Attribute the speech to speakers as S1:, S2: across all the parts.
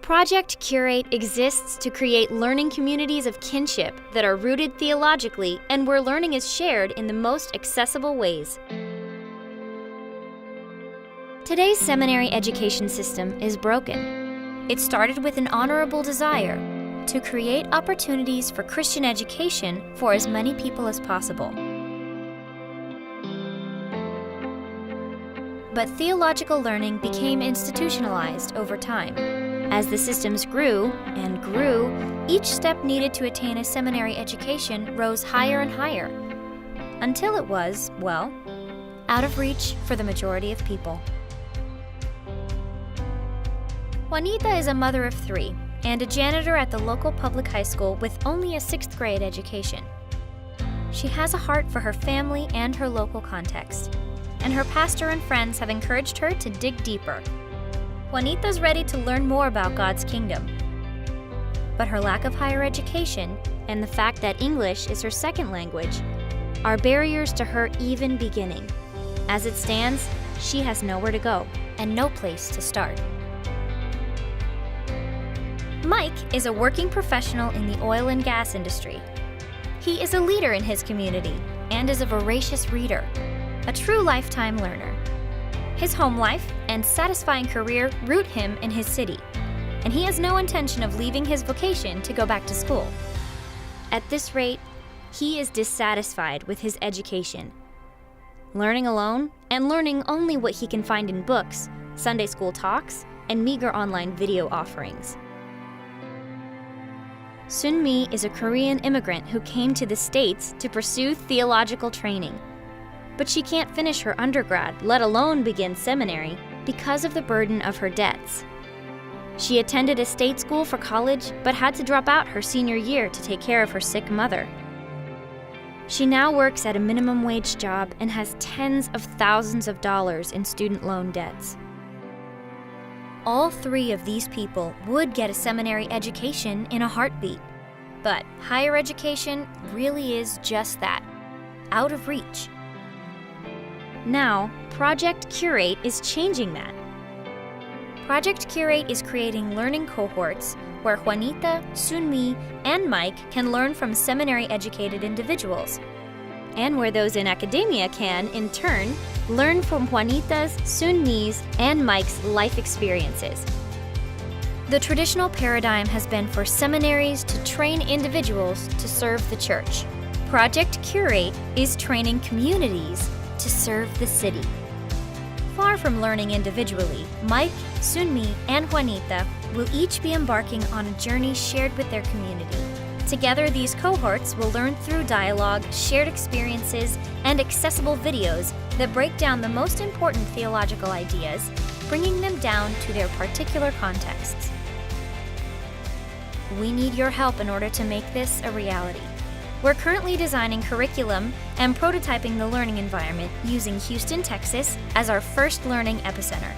S1: projectCurate exists to create learning communities of kinship that are rooted theologically and where learning is shared in the most accessible ways. Today's seminary education system is broken. It started with an honorable desire to create opportunities for Christian education for as many people as possible. But theological learning became institutionalized over time. As the systems grew and grew, each step needed to attain a seminary education rose higher and higher, until it was, well, out of reach for the majority of people. Juanita is a mother of 3 and a janitor at the local public high school with only a 6th grade education. She has a heart for her family and her local context, and her pastor and friends have encouraged her to dig deeper. Juanita's ready to learn more about God's kingdom. But her lack of higher education and the fact that English is her second language are barriers to her even beginning. As it stands, she has nowhere to go and no place to start. Mike is a working professional in the oil and gas industry. He is a leader in his community and is a voracious reader, a true lifetime learner. His home life and satisfying career root him in his city, and he has no intention of leaving his vocation to go back to school. At this rate, he is dissatisfied with his education, learning alone and learning only what he can find in books, Sunday school talks, and meager online video offerings. Sunmi is a Korean immigrant who came to the States to pursue theological training. But she can't finish her undergrad, let alone begin seminary, because of the burden of her debts. She attended a state school for college, but had to drop out her senior year to take care of her sick mother. She now works at a minimum wage job and has tens of thousands of dollars in student loan debts. All 3 of these people would get a seminary education in a heartbeat. But higher education really is just that, out of reach. Now, projectCurate is changing that. projectCurate is creating learning cohorts where Juanita, Sunmi, and Mike can learn from seminary-educated individuals, and where those in academia can, in turn, learn from Juanita's, Sunmi's, and Mike's life experiences. The traditional paradigm has been for seminaries to train individuals to serve the church. projectCurate is training communities to serve the city. Far from learning individually, Mike, Sunmi, and Juanita will each be embarking on a journey shared with their community. Together, these cohorts will learn through dialogue, shared experiences, and accessible videos that break down the most important theological ideas, bringing them down to their particular contexts. We need your help in order to make this a reality. We're currently designing curriculum and prototyping the learning environment using Houston, Texas as our first learning epicenter.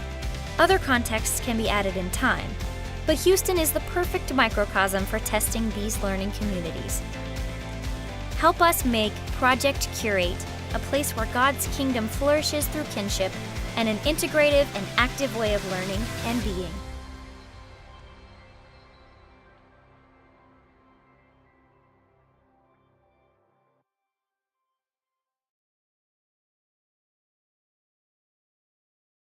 S1: Other contexts can be added in time, but Houston is the perfect microcosm for testing these learning communities. Help us make projectCurate a place where God's kingdom flourishes through kinship and an integrative and active way of learning and being.